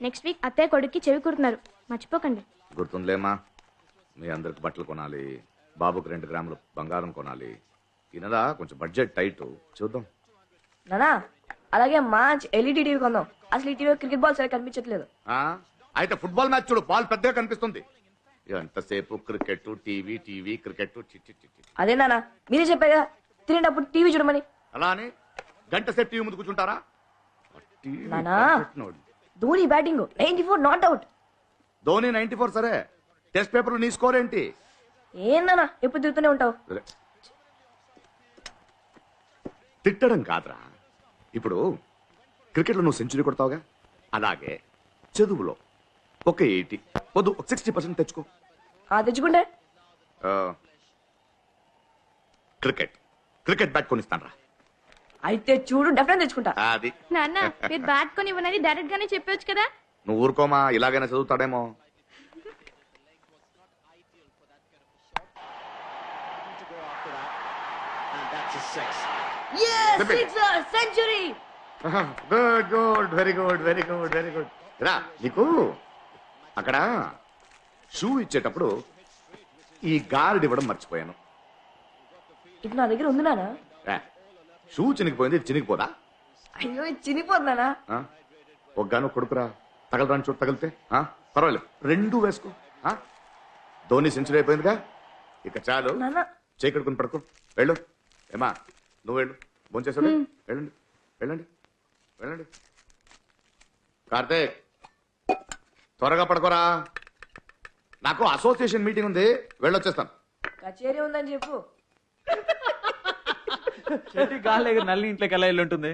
Next week అత్తయ్య కొడుక్కి చెవి కుడుతున్నారు, మర్చిపోకండి. గుర్తుందిలేమా, మీ అందరికి బట్టలు కొనాలి, బాబుకి 2 గ్రాములు బంగారం కొనాలి. ఈ నెల కొంచెం బడ్జెట్ టైట్, చూద్దాం. నానా అలాగే మంచి ఎల్ఈడి టీవీ కొందాం. అసలు ఈ టీవీ క్రికెట్ బాల్ సరిగ్గా కనిపించట్లేదు. అయితే ఫుట్బాల్ మ్యాచ్ చూడు, బాల్ పెద్దగా కనిపిస్తుంది. ఎంతసేపు క్రికెట్ టీవీ టీవీ క్రికెట్. అదే నానా మీరే చెప్పారు కదా తినేటప్పుడు టీవీ చూడమని. అలా అని గంట సేపు టీవీ ముందు కూర్చుంటారా? నానా Dhoni batting 94 not out. Dhoni 94 సరే, టెస్ట్ పేపర్ నీ స్కోర్ ఏంటి? ఏం నానా ఎప్పుడు తిరుగుతూనే ఉంటావు. తిట్టడం కాదురా, ఇప్పుడు క్రికెట్లో నువ్వు సెంచరీ కొడతావుగా, అలాగే చదువులో ఒక 80 వద్దు 60% తెచ్చుకో. తెచ్చుకుంటే క్రికెట్ బ్యాట్ కొనిస్తాను రా. అయితే చూడు డెఫినెట్ తెచ్చుకుంటా. అది నాన్న మీరు బ్యాట్ కొని ఇవ్వనని డైరెక్ట్ గానే చెప్పొచ్చు కదా. నువ్వు ఊరుకోమా, ఇలాగైనా చదువుతాడేమో. Century. Good very good very good very good. రా, నీకు అక్కడ షూ ఇచ్చేటప్పుడు ఈ గార్డ్ ఇవ్వడం మర్చిపోయాను. ఇది నా దగ్గర ఉంది నానా. షూ చినిగిపోయింది, ఇది చినిగిపోదా? అయ్యో ఇది చినిగిపోతున్నానా? ఒగ్గాను కొడుకురా, తగలరాని చోటు తగిలితే పర్వాలేదు, 2 వేసుకో. ధోని సెంచరీ అయిపోయిందిగా, ఇక చాలు. చేకడుకుని పడుకో, వెళ్ళు. ఏమా నువ్వు వెళ్ళు, భోంచేసాడు. వెళ్ళండి వెళ్ళండి వెళ్ళండి. కార్తీక్ త్వరగా పడుకోరా, నాకు అసోసియేషన్ మీటింగ్ ఉంది, వెళ్ళొచ్చేస్తాను. కచేరీ ఉందని చెప్పు. చెట్టి గాలి నల్లి ఇంట్లోకి ఎలా వెళ్ళి ఉంటుంది.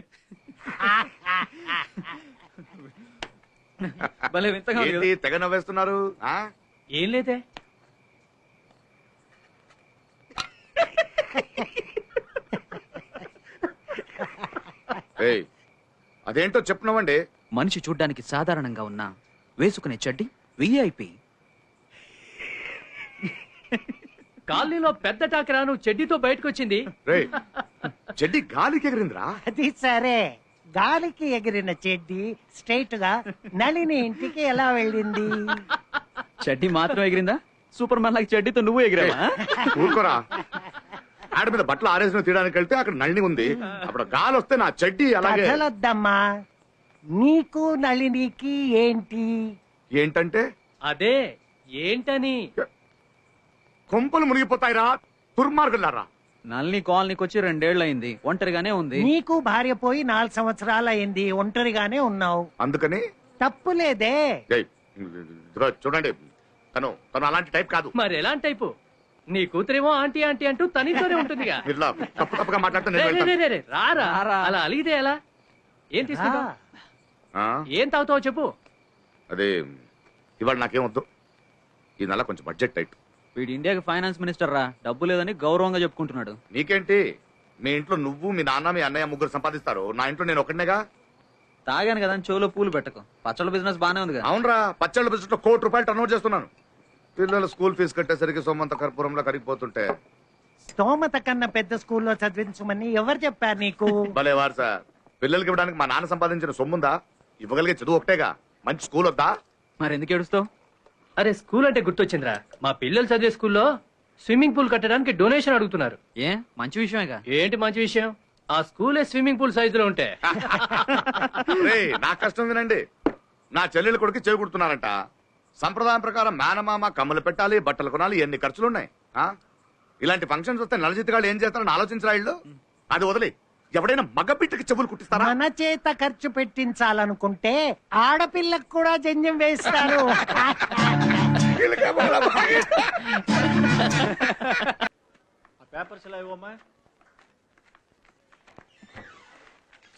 భలే వింతగా ఉంది కదా. తెగ నవ్వేస్తున్నారు. ఏం లేదే. అదేంటో చెప్పున్నావండి. మనిషి చూడ్డానికి సాధారణంగా ఉన్నా వేసుకునే చెడ్డి విఐపి. కాలనీలో పెద్ద టాకరా నువ్వు చెడ్డీతో బయటకు వచ్చింది. చెడ్డి గాలికి ఎగిరిందిరా. అది సరే, గాలికి ఎగిరిన చెడ్డి స్ట్రైట్ గా నళిని ఇంటికి ఎలా వెళ్ళింది? చెడ్డి మాత్రం ఎగిరిందా? సూపర్ మ్యాన్ లాగా చెడ్డీతో నువ్వు ఎగిరావా? ఊరుకోరా, ఆడ మీద బట్టలు ఆరేసిన తీయడానికి వెళ్తే అక్కడ నళిని ఉంది, అప్పుడు గాలి వస్తే నా చెడ్డి అలాగే. కథలొద్దమ్మా, నీకు నళినికి ఏంటి? ఏంటంటే అదే ఏంటని. కొంపలు మునిగిపోతాయిరా దుర్మార్గులారా. నల్ని కాలనీకి వచ్చి 2 ఏళ్ళు అయింది, ఒంటరిగానే ఉంది. నీకు భార్య పోయి 4 సంవత్సరాలు అయింది, ఒంటరిగానే ఉన్నావు. అందుకని తప్పులేదే. ఇదిగో చూడండి, తను అలాంటి టైప్ కాదు. మరి ఎలాంటి టైపు? నీ కూతురేమో ఆంటీ ఆంటీ అంటూ తనతోనే ఉంటుందిగా. ఇలా తప్పు తప్పుగా మాట్లాడుతున్నా. రారా, అలా అలిగితే ఎలా? ఏం తీసుకుంటావు? ఏం తాగుతావు చెప్పు. అదే ఇవాళ నాకేం వద్దు, ఈ నెల కొంచెం బడ్జెట్ టైట్. వీడు ఇండియాకి ఫైనాన్స్ మినిస్టర్ రా, డబ్బు లేదని గౌరవంగా చెప్పుకుంటున్నాడు. నీకేంటి, మీ ఇంట్లో నువ్వు మీ నాన్న మీ అన్నయ్య 3 సంపాదిస్తారు, నా ఇంట్లో నేను ఒకటినేగా. తాగాను కదా చెవులో పూలు పెట్టకు. పచ్చళ్ళ బిజినెస్ బానే ఉంది. అవునరా, పచ్చళ్ళ బిజినెస్ లో ₹1 కోటి టర్నోవర్ చేస్తున్నాను. పిల్లల స్కూల్ ఫీజు కట్టేసరికి సోమంత కర్పూరంలో కరిగిపోతుంటే. స్తోమత కన్నా పెద్ద స్కూల్లో చదివించమని ఎవరు చెప్పారు నీకు? భలేవారు సార్, పిల్లలకి ఇవ్వడానికి మా నాన్న సంపాదించిన సొమ్ముందా? ఇవ్వగలిగే చదువు ఒకటేగా, మంచి స్కూల్ వద్దా? మరి ఎందుకు ఏడుస్తావు? అరే స్కూల్ అంటే గుర్తొచ్చిందిరా, మా పిల్లలు చదివే స్కూల్లో స్విమ్మింగ్ పూల్ కట్టడానికి డొనేషన్ అడుగుతున్నారు. ఏ మంచి విషయమేగా. ఏంటి మంచి విషయం? ఆ స్కూలే స్విమ్మింగ్ పూల్ సైజులో ఉంటే. నా కష్టం వినండి, నా చెల్లెలు కొడుకు చెవి కుడుతున్నారంట. సంప్రదాయం ప్రకారం మేనమామ కమ్మలు పెట్టాలి, బట్టలు కొనాలి, ఎన్ని ఖర్చులున్నాయి. ఇలాంటి ఫంక్షన్స్ వస్తే నలజిత్తిగాళ్ళు ఏం చేస్తారని ఆలోచించరా ఇళ్ళు? అది వదిలి ఎవడైనా మగబిడ్డకి చెవులు కుట్టిస్తారా? మన చేత ఖర్చు పెట్టించాలనుకుంటే ఆడపిల్లకు కూడా జంజం వేస్తారు.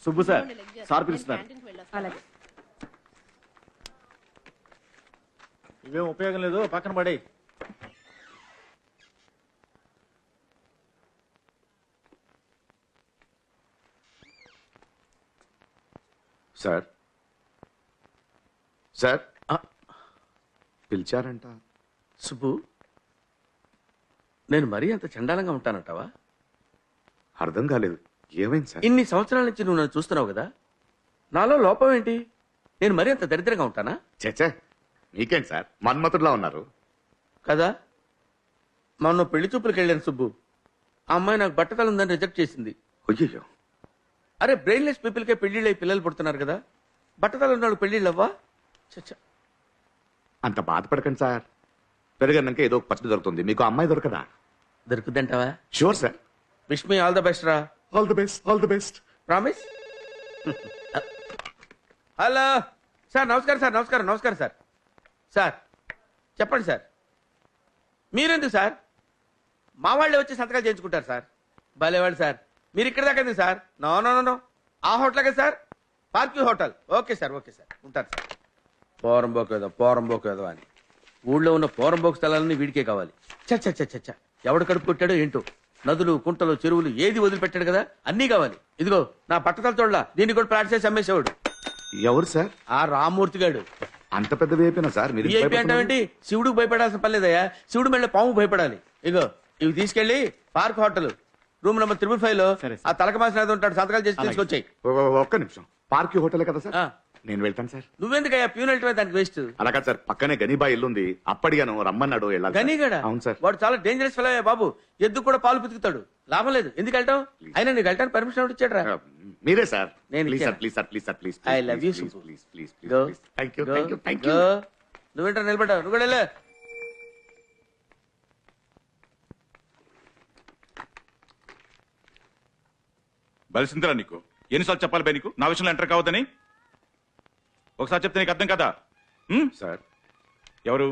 సుబ్బు సార్ పిలుస్తున్నారు. ఇవేం ఉపయోగం లేదు, పక్కన పడే. Sir sir పిలిచారంట. సుబ్బు, నేను మరీ అంత చండాలంగా ఉంటానంటావా? అర్థం కాలేదు, ఏమైంది సార్? ఇన్ని సంవత్సరాల నుంచి నువ్వు నన్ను చూస్తున్నావు కదా, నాలో లోపం ఏంటి? నేను మరీ అంత దరిద్రంగా ఉంటానా? చేచే మీకేంటి సార్ మన్మతుడిలా ఉన్నారు. కదా, మొన్న పెళ్లి చూపులకు వెళ్ళాను సుబ్బు. ఆ అమ్మాయి నాకు బట్టతలు ఉందని రిజెక్ట్ చేసింది. అయ్యో, అరే బ్రెయిన్లెస్ పీపుల్కే పెళ్లిళ్ళు అయి పిల్లలు పుడుతున్నారు కదా, బట్టతలు ఉన్న వాళ్ళు పెళ్లిళ్ళు అవ్వా? చచ్చా. అంత బాధపడకండి సార్. పెరిగన్నాక ఏదో ఒక పచ్చడి దొరుకుతుంది. మీకు ఆ అమ్మాయి దొరకదా? దొరుకుద్దంటావా? Sure sir. Wish me all the best రా. All the best, all the best. Promise. Hello sir, నమస్కారం సార్. నమస్కారం నమస్కారం సార్. సార్ చెప్పండి సార్. మీరెందుకు సార్? మా వాళ్ళే వచ్చి సంతకాలు చేయించుకుంటారు సార్. భలేవాడు సార్. మీరు ఇక్కడ దాకా ఎందుకు sir? No no no no, ఆ హోటల్ కదా sir, Park View hotel. Okay sir, okay sir, ఉంటారు సార్. పోరంబోకేదో అని ఊళ్ళో ఉన్న పోరంబోకు స్థలాలన్నీ వీడికే కావాలి. చచ్చ ఎవడు కడుపు కొట్టాడో ఏంటో. నదులు, కుంటలు, చెరువులు ఏది వదిలిపెట్టాడు కదా, అన్నీ కావాలి. ఇదిగో నా పట్టతల తోళ్ళ దీన్ని కూడా ప్లాట్ చేసి అమ్మేసేవాడు. ఎవరు సార్? ఆ రామ్మూర్తి గాడు. అంత పెద్ద వేపినా సార్ మీరు? విఐపి అంటావేంటి? శివుడికి భయపడాల్సిన పని లేదయ్యా. శివుడు మెళ్ళ పాము భయపడాలి. ఇగో ఇవి తీసుకెళ్లి పార్క్ హోటల్ రూమ్ నెంబర్ 355 లో ఆ తలక మాసిన ఉంటాడు, సంతకాలు చేసి తీసుకొచ్చాయి. ఒక్క నిమిషం. పార్క్ హోటలే కదా సార్? ఆ. నేను వెళ్తాను సార్. నువ్వెందుకయ్యా ప్యూన్ వెళ్ళటమే దానికి వేస్ట్. అలా కాదు సార్, పక్కనే గనీబా ఇల్లుంది, అప్పడిగాను రమ్మన్నాడు వెళ్ళాలి. గనీగడ? అవును సార్. వాడు చాలా డేంజరస్ ఫెలో బాబు. ఎద్దు కూడా పాలు పితుకుతాడు. లాభం లేదు. ఎందుకు వెళ్తావు? అయినా నీకు వెళ్ళటానికి పర్మిషన్ ఎవరు ఇచ్చాడు రా? మీరే సార్. నేను ప్లీజ్ ఇచ్చానా? Sir, please sir, please sir, please. I love you, please Subbu. Please please Go. Please. Thank you, Go. Thank you, thank you. Go. నువ్వేంటారు నిలబడ్డావు? నువ్వు కూడా వెళ్ళు. బలిసిందిరా నీకు. ఎన్నిసార్లు చెప్పాలి బై నీకు నా విషయంలో ఎంటర్ కావద్దని? ఒకసారి చెప్తే నీకు అర్థం కదా? సార్, ఎవరు?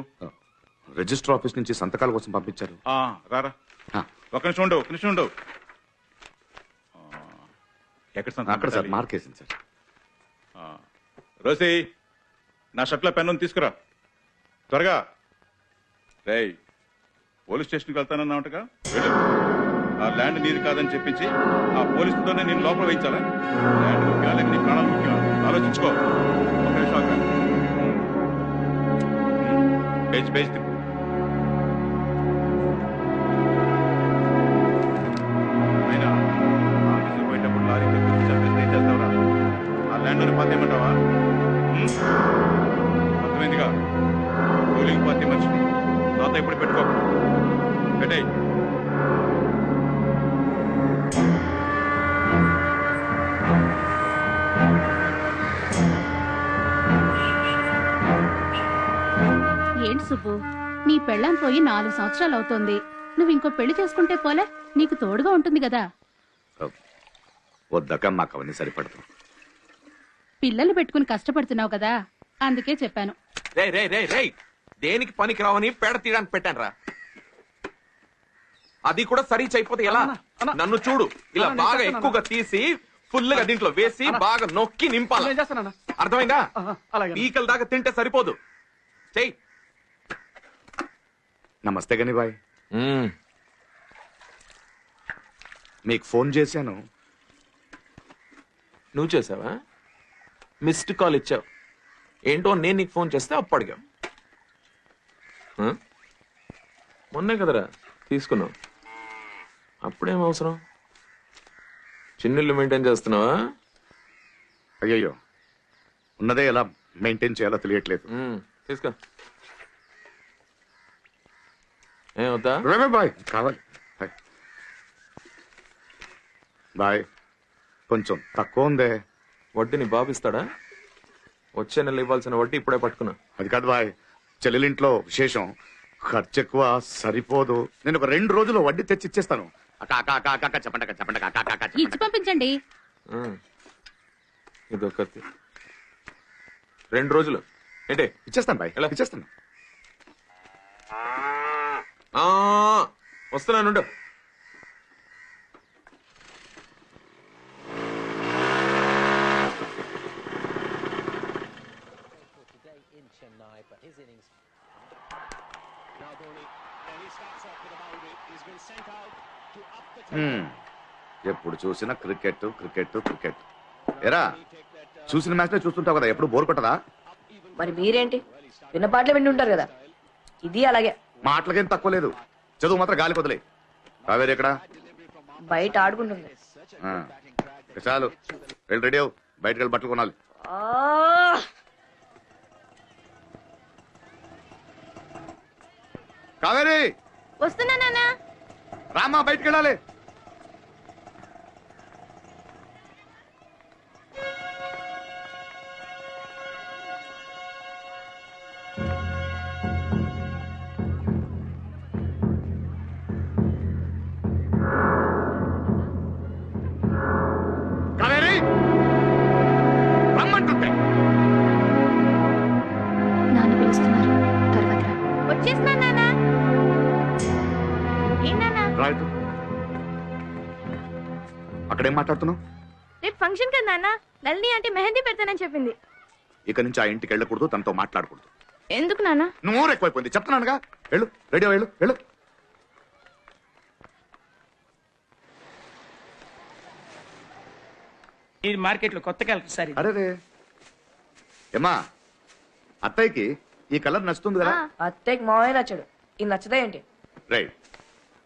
రిజిస్టర్ ఆఫీస్ నుంచి సంతకాల కోసం పంపించారు. రారా, ఆ, ఒక నిమిషం ఉండు, ఒక నిమిషం ఉండు. ఎక్కడ సంతకం అక్కడ సార్ పెట్టాలి? మార్క్ వేసింది సార్. రోసి, నా షర్ట్లో పెన్ ఉంది, తీసుకురా త్వరగా. రేయ్, పోలీస్ స్టేషన్కి వెళ్తానన్నావుటగా, వెళ్ళు. ఆ ల్యాండ్ నీది కాదని చెప్పించి ఆ పోలీసుతోనే నేను లోపల వేయించాలా? ల్యాండ్ ముఖ్యమా లేక నీ ప్రాణాలు ముఖ్యమా? ఆలోచించుకో. ఒక నిమిషం ఆగురా. పేజ్ పేజ్ తిప్పు. అయినా ఆఫీసుకి పోయేటప్పుడు లారీకి గుర్తు చెప్పేసి ఏం చేస్తావురా? ఆ ల్యాండ్లోని పాత ఏమంటావా? అర్థమైందిగా? కూలింగ్ పార్టీ మనిషి నాతో ఎప్పుడు పెట్టుకో. పెట్టే. ఏంటి సుబ్బు, నీ పెళ్ళాం పోయి 4 సంవత్సరాలు అవుతోంది. నువ్వు ఇంకో పెళ్లి చేసుకుంటే పోలే? నీకు తోడుగా ఉంటుంది కదా. వద్దక మాకు అవన్నీ సరిపడదు. పిల్లలు పెట్టుకుని కష్టపడుతున్నావు కదా, అందుకే చెప్పాను. రే రే రే రే, దేనికి పనికి రావని పేడ తీయడానికి పెట్టాను రా. అది కూడా సరి అయిపోతే ఎలా? నన్ను చూడు, ఇలా బాగా ఎక్కువగా తీసి ఫుల్ గా దీంట్లో వేసి బాగా నొక్కి నింపాలి. అర్థమైందా? పీకల దాకా తింటే సరిపోదు. చెయ్యి. నమస్తే గనిబాయ్. మీకు ఫోన్ చేశాను. నువ్వు చేసావా? మిస్డ్ కాల్ ఇచ్చావు. ఏంటో నేను నీకు ఫోన్ చేస్తే అప్పు అడిగావు. మొన్నే కదరా తీసుకున్నావు, అప్పుడేం అవసరం? చిన్నిల్లు మెయింటైన్ చేస్తున్నావా? అయ్యయ్యో, ఉన్నదే ఎలా మెయింటైన్ చేయాలో తెలియట్లేదు. తీసుకో. ఏమవుతా బాయ్ కావాలి. బాయ్, కొంచెం తక్కువ ఉందే. వడ్డీ నీ బాబు ఇస్తాడా? వచ్చే నెల ఇవ్వాల్సిన వడ్డీ ఇప్పుడే పట్టుకున్నా. అది కాదు బాయ్, చెల్లెలింట్లో విశేషం, ఖర్చు ఎక్కువ, సరిపోదు. నేను ఒక 2 రోజుల్లో వడ్డీ తెచ్చి ఇచ్చేస్తాను. చెప్పండి. ఇచ్చి పంపించండి. ఇదొకటి 2 రోజులు ఏంటే? ఇచ్చేస్తాను బాయ్, ఎలా? ఇచ్చేస్తాను. వస్తున్నాను. ఎప్పుడు చూసినా క్రికెట్ క్రికెట్ క్రికెట్. ఎరా, చూసిన మ్యాచ్ చూస్తుంటావు కదా, ఎప్పుడు బోర్ కొట్టదా? మరి మీరేంటి, విన్న పాటలే విండి ఉంటారు కదా. ఇది అలాగే. మాటలకేం తక్కువ లేదు, చదువు మాత్రం గాలి కొదలే. కావేరి ఎక్కడ? బయట ఆడుకుంటుంది. చాలు, వెళ్ళి రెడీ అవు, బయటకు వెళ్ళి బట్టలు కొనాలి. కావేరి వస్తున్నా నాన్న. రామా బయటికి వెళ్ళాలి. కావేరి రమ్మంటుంటే నాన్న పిలుస్తున్నారు, తర్వాత రా. వచ్చేస్తున్నా నాన్న. ఏం నాన్న? రైట్. అక్కడేం మాట్లాడుతున్నావు? రేపు ఫంక్షన్ కదా నాన్న. నళిని అంటే మెహందీ పెడతానని చెప్పింది. ఇక నుంచి ఆ ఇంటికి వెళ్ళకూడదు, తనతో మాట్లాడకూడదు. ఎందుకు నాన్న? నోరు ఎక్కువైపోయింది చెప్తున్నానుగా. వెళ్ళు, రెడీ వెళ్ళు వెళ్ళు. ఇది మార్కెట్ లో కొత్త కలర్ సార్ అరే రే ఏమా, అత్తయ్యకి ఈ కలర్ నచ్చుతుంది కదా? అత్తయ్యకి మావయ్య నచ్చాడు, ఇది నచ్చదా ఏంటి? రైట్,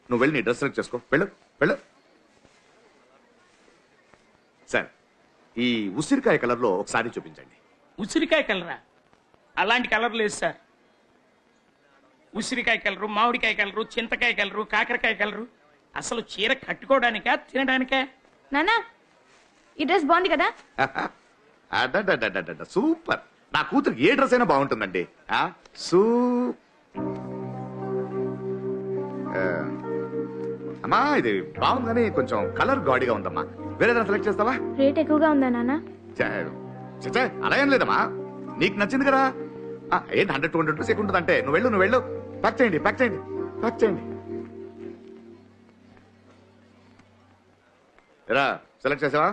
నువ్వు వెళ్ళి నీ డ్రెస్ సెలెక్ట్ చేసుకో. వెళ్ళు వెళ్ళు. సార్, ఈ ఉసిరికాయ కలర్ లో ఒకసారి చూపించండి. ఉసిరికాయ కలరా? అలాంటి కలర్ లేదు సార్. ఉసిరికాయ కలరు, మామిడికాయ కలరు, చింతకాయ కలరు, కాకరకాయ కలరు. అసలు చీర కట్టుకోవడానికా తినడానికా? నాన్న, ఈ డ్రెస్ బాగుంది కదా? అడడడడడడ, సూపర్. నా కూతురికి ఏ డ్రెస్ అయినా బాగుంటుందండి. అమ్మా ఇది బాగుంది కానీ కొంచెం కలర్ గాడిగా ఉందమ్మా. వేరేదా సెలెక్ట్ చేస్తావా? రేట్ ఎక్కువగా ఉందా నాన్న? చచ్చా, అలా ఏం లేదమ్మా, నీకు నచ్చింది కదా. ఏంటి 100-200 రూపీస్ ఎక్కువ ఉంటుంది అంటే. నువ్వు వెళ్ళు. ప్యాక్ చేయండి. ఎరా సెలెక్ట్ చేసావా?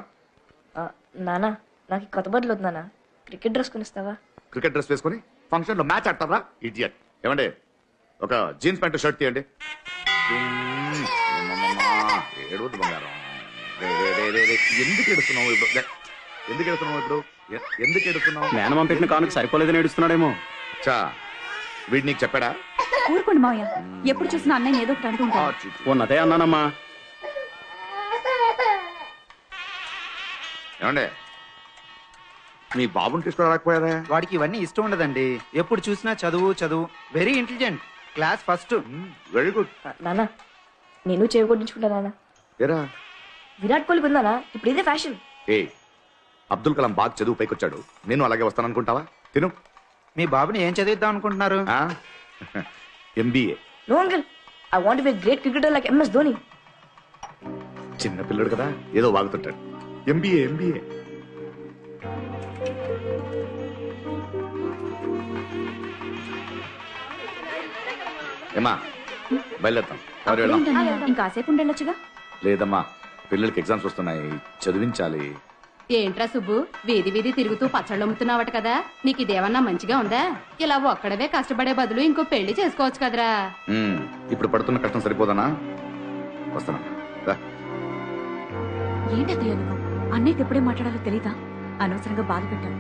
నానా, నాకు ఈ కొత్త బట్టలు వద్దు నాన్న. క్రికెట్ డ్రెస్ కొనిస్తావా? క్రికెట్ డ్రెస్ వేసుకుని ఫంక్షన్ లో మ్యాచ్ ఆడతారా ఇడియట్? ఏమండి, ఒక జీన్స్ ప్యాంట్ షర్ట్ తీయండి. ఏడవద్దు బంగారం. ఎందుకు ఎడుతున్నావు ఇప్పుడు? ఎందుకు ఎడుతున్నావు? మేనమామ పెట్టిన కానుక సరిపోలేదని ఏడుస్తున్నాడేమో. చా, వీడు నీకు చెప్పాడా? ఊరుకోండి మావయ్య, ఎప్పుడు చూసినా అన్నయ్య ఏదో ఒకటి అంటుంటాడు. ఉన్నదే అన్నానమ్మా. ఏమండే, మీ బాబుని తీసుకురాకపోయారా? వాడికి ఇవన్నీ ఇష్టం ఉండదండి. ఎప్పుడు చూసినా చదువు. Very intelligent, class first. Very good. నానా, నేను చేవి కొట్టించుకుంటా నాన్న. ఏరా, విరాట్ కోహ్లీ ఉందానా? ఇప్పుడు ఇదే ఫ్యాషన్. ఏ అబ్దుల్ కలాం బాగా చదువు పైకొచ్చాడు, నేను అలాగే వస్తాననుకుంటావా? తిను. మీ బాబుని ఏం చదివిద్దాం అనుకుంటున్నారు? MBA. No uncle, I want be great cricketer like MS Dhoni. చిన్న పిల్లడు కదా, ఏదో వాగుతుంటాడు. MBA. ఏమా, బయలుదేరుతాం. ఎవరు వెళ్దాం? ఇంకాసేపు ఉండొచ్చుగా. లేదమ్మా, పిల్లలకి ఎగ్జామ్స్ వస్తున్నాయి, చదివించాలి. ఏంట్రా సుబ్బు, వీధి తిరుగుతూ పచ్చళ్ళు అమ్ముతున్నావట కదా? నీకు ఇదేమన్నా మంచిగా ఉందా? ఇలా ఒక్కడవే కష్టపడే బదులు ఇంకో పెళ్లి చేసుకోవచ్చు కదరా. ఇప్పుడు పడుతున్న కష్టం సరిపోదనా? వస్తానా? ఏంటది నువ్వు అన్నయ్యకి ఎప్పుడే మాట్లాడాలో తెలీదా? అనవసరంగా బాధ పెట్టావు.